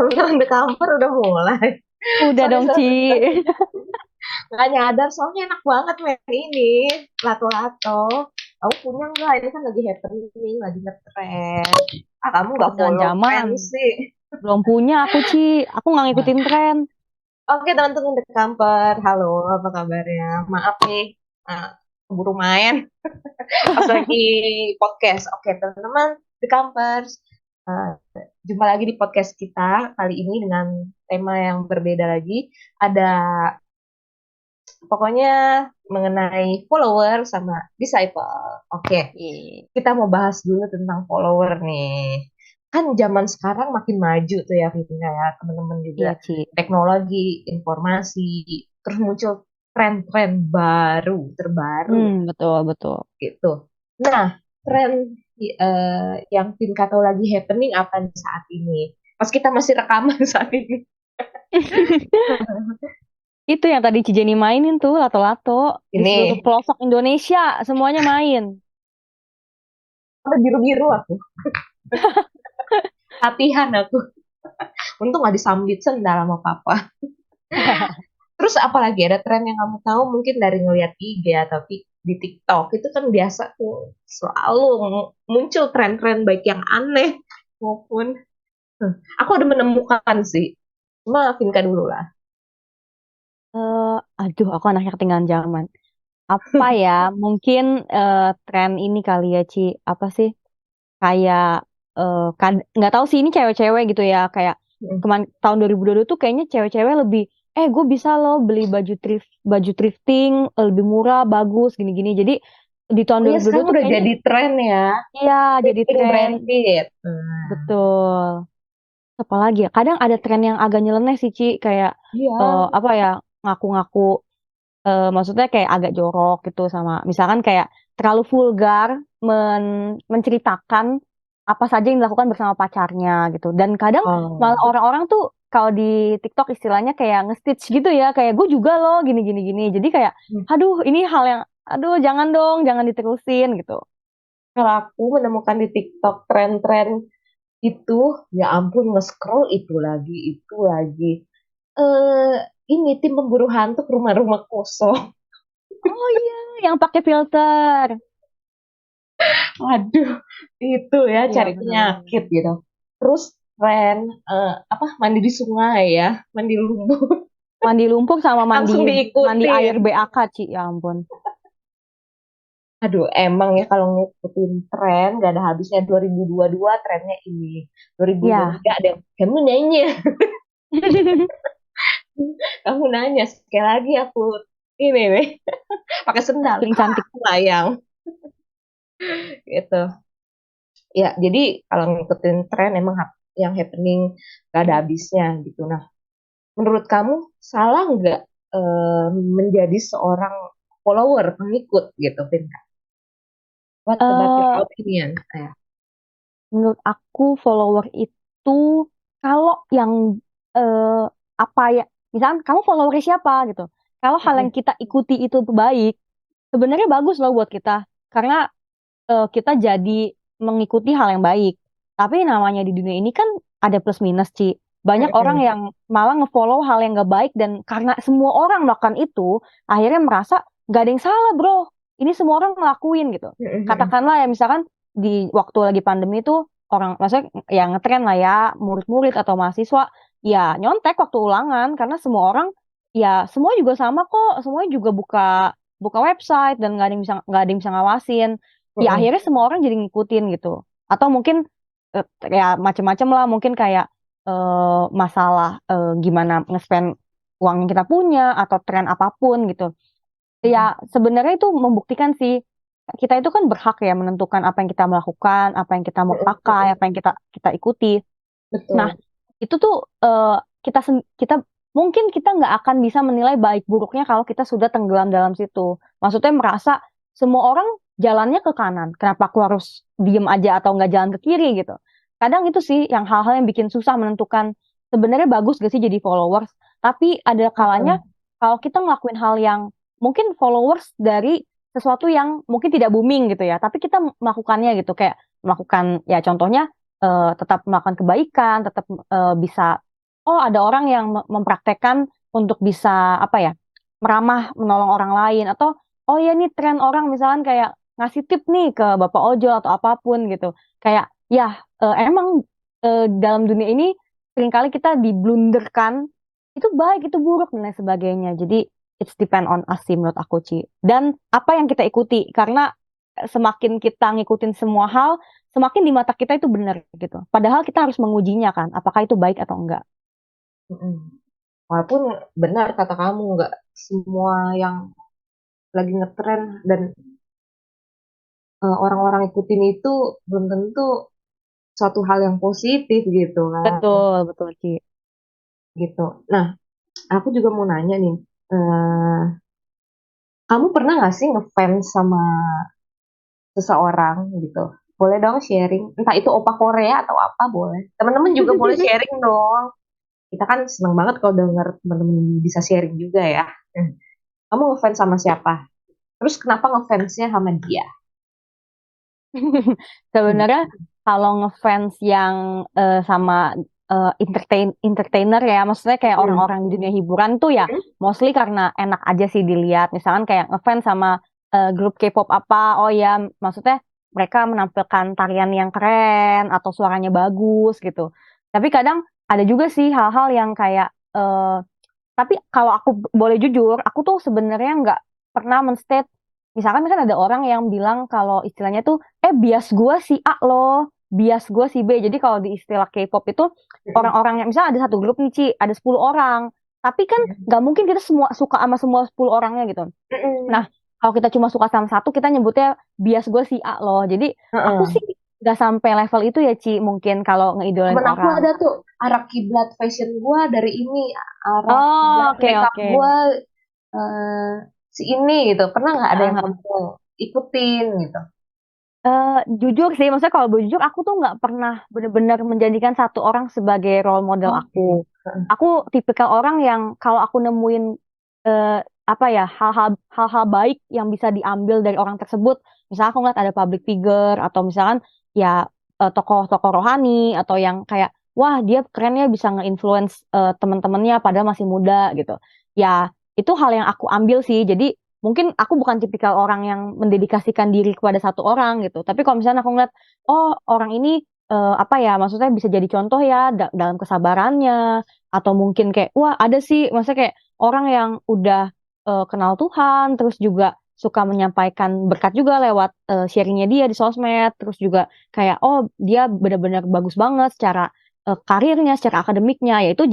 Teman-teman The Camper udah mulai. Udah Sorry, dong, Ci. sorry. Nggak nyadar soalnya enak banget main ini. Lato-lato. Kamu punya nggak? Ini kan lagi happening, lagi ngetrend. Ah, kamu nggak Ketinggalan follow zaman. tren sih. Belum punya aku, Ci. Aku nggak ngikutin tren. Oke, teman-teman The Camper. Halo, apa kabarnya? Maaf nih, ah, keburu main pas lagi podcast. Oke, teman-teman The Campers. Ah, jumpa lagi di podcast kita kali ini dengan tema yang berbeda lagi. Ada pokoknya mengenai follower sama disciple. Oke, Iya, kita mau bahas dulu tentang follower nih. Kan zaman sekarang makin maju tuh ya, Vina ya, teman-teman juga. iya, Ci. Teknologi, informasi, terus muncul tren-tren baru, terbaru Betul, betul. gitu. Nah, tren yang Vinka tahu lagi happening apa nih saat ini? Pas kita masih rekaman saat ini. Itu yang tadi Ci Jenny mainin tuh, lato-lato. Di seluruh Ini, pelosok Indonesia, semuanya main. ada biru-biru aku. Latihan aku. Untung gak disambit sendal sama papa. Terus apalagi ada tren yang kamu tahu mungkin dari ngeliat IG ya, tapi di TikTok itu kan biasa tuh selalu muncul tren-tren baik yang aneh maupun aku udah menemukan sih. Maafin kan dulu lah. Aduh, aku anaknya ketinggalan zaman. Apa ya? Mungkin tren ini kali ya, Ci. Apa sih? Kayak nggak tahu sih ini cewek-cewek gitu ya. Kayak Hmm. kemarin tahun 2022 tuh kayaknya cewek-cewek lebih gue bisa loh beli baju thrifting lebih murah, bagus gini-gini. Jadi di tahun Oh ya 2022 sekarang tuh udah kayaknya jadi tren ya. iya jadi Thrifting tren. branded. Hmm. Betul. Apalagi ya, kadang ada tren yang agak nyeleneh sih, Ci, kayak Iya. apa ya, ngaku-ngaku maksudnya kayak agak jorok gitu sama misalkan kayak terlalu vulgar menceritakan apa saja yang dilakukan bersama pacarnya gitu. Dan kadang malah Oh. orang-orang tuh kalau di TikTok istilahnya kayak nge-stitch gitu ya, kayak gue juga loh gini gini gini. Jadi kayak aduh, ini hal yang aduh jangan dong, jangan diterusin gitu. Kalau aku menemukan di TikTok tren-tren itu, ya ampun nge-scroll itu lagi. Eh, ini tim pemburu hantu ke rumah-rumah kosong. Oh iya, yang pakai filter. Waduh, itu ya Iya cari benar-benar. penyakit gitu. Terus tren apa mandi di sungai ya, mandi lumpur Mandi lumpur sama mandi langsung mandi air diikutin. BAK, Ci, ya ampun. Aduh, emang ya kalau ngikutin tren gak ada habisnya. 2022 trennya ini, Ya. 2023 ada yang kamu nanya, kamu nanya sekali lagi aku ini nih pakai sendal, Cantik. layang gitu. Ya, jadi kalau ngikutin tren emang yang happening gak ada habisnya gitu. Nah, menurut kamu salah nggak menjadi seorang follower, pengikut gitu, Vinka? What about your eh opinion? Menurut aku follower itu kalau yang eh apa ya, misalkan kamu follower siapa gitu. Kalau hal yang Mm-mm. kita ikuti itu baik, sebenarnya bagus loh buat kita. Karena kita jadi mengikuti hal yang baik. Tapi namanya di dunia ini kan ada plus minus, Ci. Banyak orang Mm-mm. yang malah ngefollow hal yang gak baik dan karena semua orang melakukan itu, akhirnya merasa gak ada yang salah, bro. Ini semua orang ngelakuin gitu. Mm-mm. Katakanlah ya misalkan di waktu lagi pandemi itu orang, maksudnya yang ngetren lah ya, murid-murid atau mahasiswa, ya nyontek waktu ulangan karena semua orang ya semua juga sama kok, semuanya juga buka buka website dan nggak ada yang bisa ngawasin, ya Mm-mm. akhirnya semua orang jadi ngikutin gitu. Atau mungkin ya macem-macem lah, mungkin kayak masalah gimana nge-spend uang yang kita punya atau tren apapun gitu. Ya Mm-mm. sebenarnya itu membuktikan sih kita itu kan berhak ya menentukan apa yang kita melakukan, apa yang kita mau pakai, Mm-mm. apa yang kita kita ikuti. Nah, Betul. itu tuh kita mungkin kita nggak akan bisa menilai baik buruknya kalau kita sudah tenggelam dalam situ. Maksudnya merasa semua orang jalannya ke kanan, kenapa aku harus diem aja atau nggak jalan ke kiri gitu. Kadang itu sih yang hal-hal yang bikin susah menentukan sebenarnya bagus gak sih jadi followers. Tapi ada kalanya Mm-mm. kalau kita ngelakuin hal yang mungkin followers dari sesuatu yang mungkin tidak booming gitu ya, tapi kita melakukannya gitu kayak melakukan ya contohnya tetap melakukan kebaikan, tetap bisa oh ada orang yang mempraktekkan untuk bisa apa ya, meramah menolong orang lain, atau oh ya nih tren orang misalkan kayak ngasih tip nih ke bapak ojol atau apapun gitu. Kayak ya emang dalam dunia ini seringkali kita diblunderkan itu baik itu buruk dan lain sebagainya. Jadi it's depend on us sih menurut aku Ci. Dan apa yang kita ikuti, karena semakin kita ngikutin semua hal, semakin di mata kita itu benar gitu. Padahal kita harus mengujinya kan, apakah itu baik atau enggak. Mm-mm. Walaupun benar kata kamu, nggak semua yang lagi ngetren dan orang-orang ikutin itu belum tentu suatu hal yang positif gitu kan, Betul, betul Ci. gitu. Nah, aku juga mau nanya nih, eh, kamu pernah nggak sih ngefans sama seseorang gitu? Boleh dong sharing, entah itu opa Korea atau apa boleh. Teman-teman juga boleh sharing dong. Kita kan seneng banget kalau denger teman-teman bisa sharing juga ya. Kamu ngefans sama siapa? Terus kenapa ngefansnya sama dia? Hmm. Sebenarnya kalau ngefans yang sama entertainer ya, maksudnya kayak Hmm. orang-orang di dunia hiburan tuh ya, Hmm. mostly karena enak aja sih dilihat. Misalkan kayak ngefans sama grup K-pop apa, oh ya, maksudnya mereka menampilkan tarian yang keren atau suaranya bagus gitu. Tapi kadang ada juga sih hal-hal yang kayak, tapi kalau aku boleh jujur, aku tuh sebenarnya nggak pernah menstate. Misalkan kan ada orang yang bilang kalau istilahnya tuh, bias gue si A loh, bias gue si B. Jadi kalau di istilah K-pop itu Hmm. orang-orang yang misalnya ada satu grup nih Ci, ada 10 orang. Tapi kan nggak mungkin kita semua suka sama semua 10 orangnya gitu. Hmm. Nah, kalau kita cuma suka sama satu, kita nyebutnya bias gue si A loh. Jadi aku Hmm. sih nggak sampai level itu ya Ci, mungkin kalau ngeidolain Temen aku orang. ada tuh arah kiblat fashion gua dari ini, arah Oh, kiblat oke makeup oke. gua eh, si ini gitu. Pernah nggak ada yang Ah, kamu ikutin gitu? jujur sih, maksudnya kalau boleh jujur, aku tuh nggak pernah benar-benar menjadikan satu orang sebagai role model aku. Oke. Heeh. Aku tipikal orang yang kalau aku nemuin eh, apa ya hal-hal baik yang bisa diambil dari orang tersebut, misalnya aku ngeliat ada public figure atau misalkan ya tokoh-tokoh rohani atau yang kayak wah dia kerennya bisa nge-influence teman-temannya padahal masih muda gitu. Ya itu hal yang aku ambil sih. Jadi mungkin aku bukan tipikal orang yang mendedikasikan diri kepada satu orang gitu. Tapi kalau misalnya aku ngeliat, oh orang ini apa ya, maksudnya bisa jadi contoh ya dalam kesabarannya, atau mungkin kayak, wah ada sih, maksudnya kayak orang yang udah kenal Tuhan, terus juga suka menyampaikan berkat juga lewat sharingnya dia di sosmed, terus juga kayak, oh dia benar-benar bagus banget secara karirnya, secara akademiknya, ya itu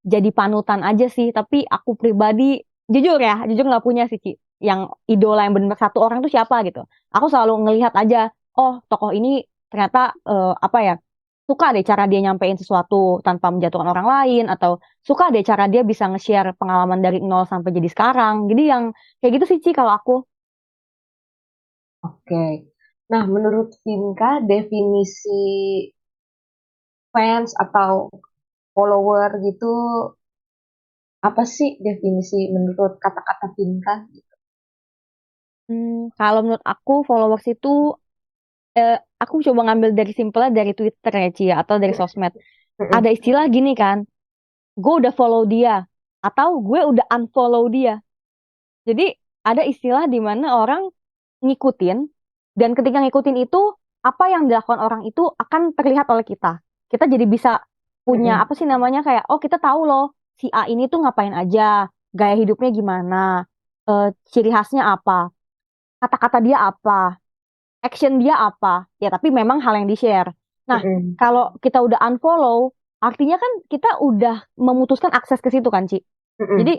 jadi panutan aja sih. Tapi aku pribadi jujur ya, jujur nggak punya sih Ci yang idola yang benar satu orang tuh siapa gitu. Aku selalu ngelihat aja, oh tokoh ini ternyata apa ya, suka deh cara dia nyampein sesuatu tanpa menjatuhkan orang lain, atau suka deh cara dia bisa nge-share pengalaman dari nol sampai jadi sekarang. Jadi yang kayak gitu sih Ci kalau aku. Oke. Nah, menurut Vinka, definisi fans atau follower gitu, apa sih definisi menurut kata-kata Vinka? Kalau menurut aku followers itu aku coba ngambil dari simpelnya dari Twitter ya Ci ya, atau dari sosmed. Ada Mm-mm. istilah gini kan, gue udah follow dia atau gue udah unfollow dia. Jadi ada istilah di mana orang ngikutin, dan ketika ngikutin itu apa yang dilakukan orang itu akan terlihat oleh kita. Kita jadi bisa punya Mm-mm. apa sih namanya, kayak oh kita tahu loh si A ini tuh ngapain aja, gaya hidupnya gimana, ciri khasnya apa, kata-kata dia apa, action dia apa. Ya tapi memang hal yang di-share. Nah, Mm-mm. kalau kita udah unfollow, artinya kan kita udah memutuskan akses ke situ kan, Ci. Mm-mm. Jadi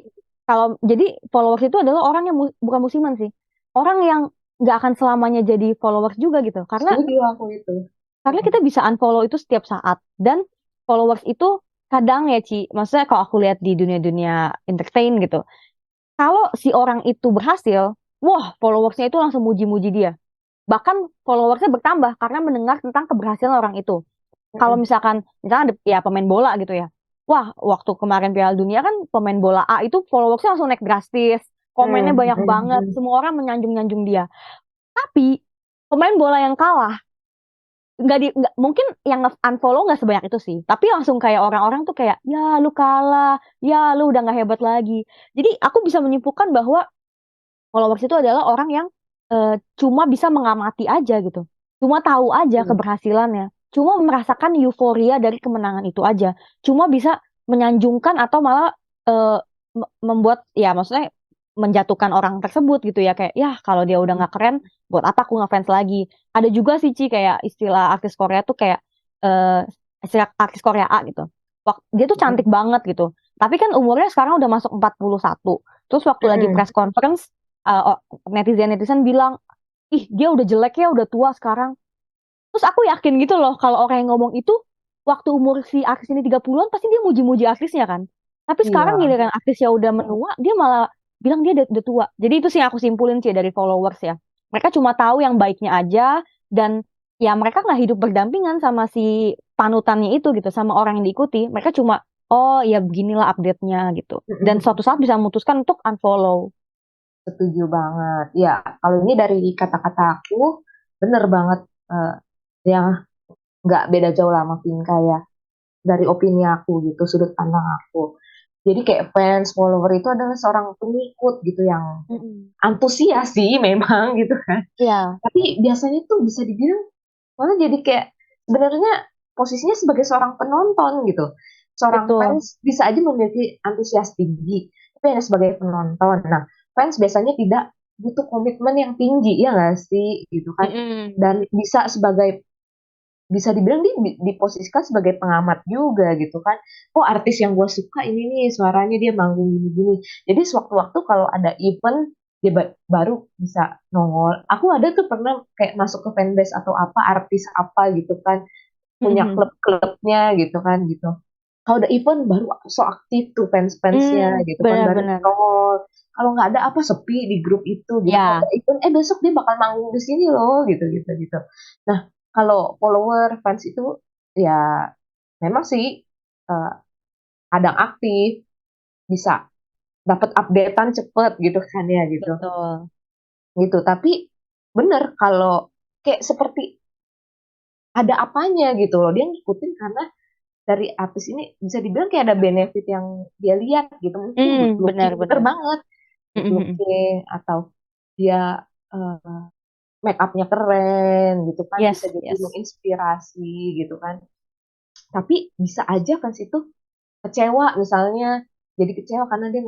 jadi followers itu adalah orang yang bukan musiman sih. Orang yang nggak akan selamanya jadi followers juga gitu. Karena Setuju aku itu. karena Mm-mm. kita bisa unfollow itu setiap saat, dan followers itu kadang ya Ci, maksudnya kalau aku lihat di dunia-dunia entertain gitu. Kalau si orang itu berhasil, wah followersnya itu langsung muji-muji dia. Bahkan followersnya bertambah karena mendengar tentang keberhasilan orang itu. Kalau Mm-mm. misalkan ada ya pemain bola gitu ya. Wah, waktu kemarin Piala Dunia kan pemain bola A itu followersnya langsung naik drastis. Komennya banyak banget. Mm-mm. Semua orang menyanjung-nyanjung dia. Tapi pemain bola yang kalah mungkin yang unfollow nggak sebanyak itu sih, tapi langsung kayak orang-orang tuh kayak ya lu kalah, ya lu udah nggak hebat lagi. Jadi aku bisa menyimpulkan bahwa followers itu adalah orang yang cuma bisa mengamati aja gitu, cuma tahu aja Hmm. keberhasilannya, cuma merasakan euforia dari kemenangan itu aja, cuma bisa menyanjungkan atau malah eh, membuat ya maksudnya menjatuhkan orang tersebut gitu ya, kayak ya kalau dia udah nggak keren buat apa aku ngefans lagi. Ada juga sih Ci kayak istilah artis Korea tuh kayak eh istilah artis Korea A gitu. Dia tuh cantik banget gitu. Tapi kan umurnya sekarang udah masuk 41. Terus waktu lagi Mm-mm. press conference netizen-netizen bilang, "Ih, dia udah jelek ya, udah tua sekarang." Terus aku yakin gitu loh kalau orang yang ngomong itu waktu umur si artis ini 30-an pasti dia muji-muji artisnya kan. Tapi sekarang Iya, giliran artisnya udah menua, dia malah bilang dia udah tua. Jadi itu sih yang aku simpulin sih dari followers ya. Mereka cuma tahu yang baiknya aja dan ya mereka nggak hidup berdampingan sama si panutannya itu gitu, sama orang yang diikuti. Mereka cuma oh ya beginilah update-nya gitu. Dan mm-mm. suatu saat bisa memutuskan untuk unfollow. Setuju banget. Ya, kalau ini dari kata-kata aku, bener banget. eh, yang nggak beda jauh lah sama Pinka ya. Dari opini aku gitu, sudut pandang aku. Jadi kayak fans, follower itu adalah seorang pengikut gitu yang Mm-mm. antusias sih memang gitu kan. Iya, Tapi biasanya tuh bisa dibilang malah jadi kayak sebenarnya posisinya sebagai seorang penonton gitu. Seorang betul. fans bisa aja memiliki antusias tinggi, tapi hanya sebagai penonton. Nah, fans biasanya tidak butuh komitmen yang tinggi, ya nggak sih, gitu kan? Mm-mm. Dan bisa dibilang dia diposisikan sebagai pengamat juga gitu kan. Oh, artis yang gue suka ini nih suaranya dia manggung gini-gini. Jadi sewaktu-waktu kalau ada event dia baru bisa nongol. Aku ada tuh pernah kayak masuk ke fanbase atau apa artis apa gitu kan, punya Mm-mm. klub-klubnya gitu kan gitu. Kalau ada event baru so aktif tuh fans-fansnya gitu kan, baru Benar-benar. nongol. Kalau nggak ada apa sepi di grup itu gitu. Kalau Ya, ada event, besok dia bakal manggung di sini loh gitu gitu gitu. Nah, kalau follower fans itu ya memang sih eh, kadang aktif, bisa dapat updatean cepet gitu kan ya gitu. betul. Gitu. Tapi bener kalau kayak seperti ada apanya gitu loh. Dia ngikutin karena dari artis ini bisa dibilang kayak ada benefit yang dia lihat gitu. Mungkin good looking, bener Benar-benar. banget. Good looking atau dia make upnya keren gitu kan, bisa Yes, jadi yes. menginspirasi gitu kan. Tapi bisa aja kan situ kecewa misalnya, jadi kecewa karena dia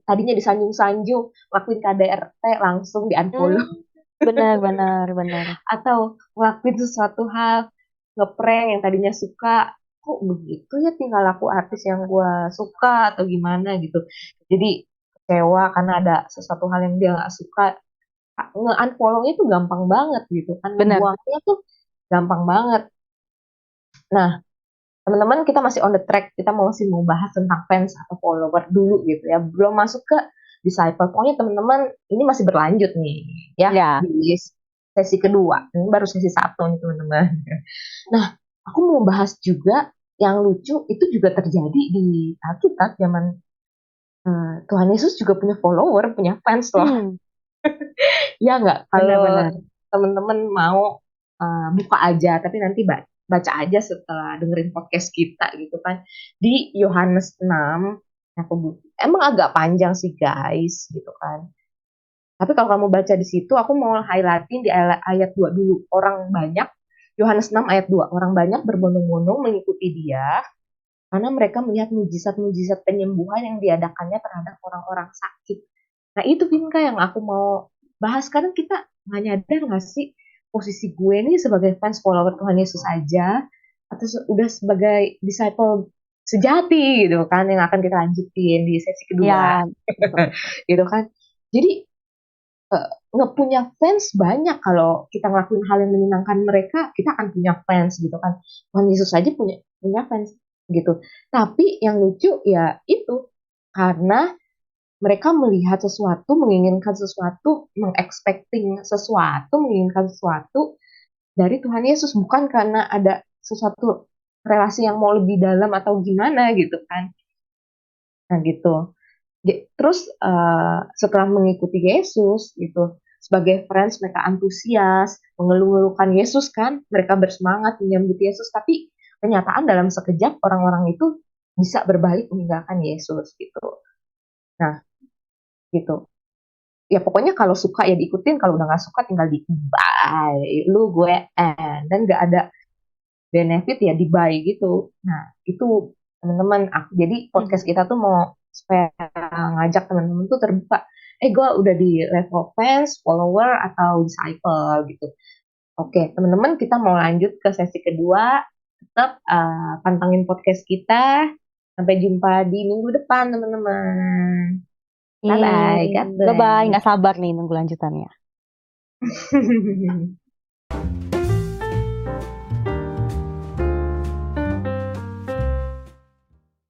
tadinya disanjung-sanjung ngelakuin KDRT langsung di Hmm, unfollow, benar-benar, benar. atau ngelakuin sesuatu hal ngeprank yang tadinya suka, kok begitu ya tinggal aku artis yang gue suka atau gimana gitu. Jadi kecewa karena ada sesuatu hal yang dia nggak suka, nge-unfollow-nya tuh gampang banget gitu kan, Benar. ngebuangnya tuh gampang banget. Nah, teman-teman kita masih on the track, kita masih mau bahas tentang fans atau follower dulu gitu ya, belum masuk ke disciple. Pokoknya teman-teman ini masih berlanjut nih ya Ya. di sesi kedua, ini baru sesi satu nih teman-teman. Nah, aku mau bahas juga yang lucu itu juga terjadi di Alkitab zaman Tuhan Yesus juga punya follower, punya fans loh. Hmm, Ya nggak? Kalau benar-benar. teman-teman mau buka aja, tapi nanti baca aja setelah dengerin podcast kita gitu kan. Di Yohanes 6, aku emang agak panjang sih guys gitu kan. Tapi kalau kamu baca di situ, aku mau highlightin di ayat 2 dulu. Orang banyak, Yohanes 6 ayat 2, orang banyak berbondong-bondong mengikuti dia karena mereka melihat mujizat-mujizat penyembuhan yang diadakannya terhadap orang-orang sakit. Nah itu Vinka yang aku mau bahas. Kadang kita nggak nyadar nggak sih posisi gue nih sebagai fans follower Tuhan Yesus aja, atau udah sebagai disciple sejati gitu kan, yang akan kita lanjutin di sesi kedua Ya, betul-betul. gitu kan. Jadi nggak punya fans banyak, kalau kita ngelakuin hal yang menyenangkan mereka kita akan punya fans gitu kan. Tuhan Yesus aja punya punya fans gitu. Tapi yang lucu ya itu, karena mereka melihat sesuatu, menginginkan sesuatu, mengexpecting sesuatu, menginginkan sesuatu dari Tuhan Yesus, bukan karena ada sesuatu relasi yang mau lebih dalam atau gimana gitu kan. Nah gitu. Terus setelah mengikuti Yesus gitu, sebagai friends mereka antusias, mengeluh-ngeluhkan Yesus kan, mereka bersemangat menyambut Yesus, tapi kenyataan dalam sekejap orang-orang itu bisa berbalik meninggalkan Yesus gitu. Nah, gitu. Ya pokoknya kalau suka ya diikutin, kalau udah nggak suka tinggal di bye, lu gue end, dan nggak ada benefit ya di buy gitu. Nah, itu teman-teman, jadi Mhm. podcast kita tuh mau supaya ngajak teman-teman tuh terbuka. Gue udah di level fans, follower, atau disciple gitu. Oke, teman-teman, kita mau lanjut ke sesi kedua. Tetap pantengin podcast kita. Sampai jumpa di minggu depan, teman-teman. Bye-bye. God Bye bye, bless. nggak sabar nih nunggu lanjutannya.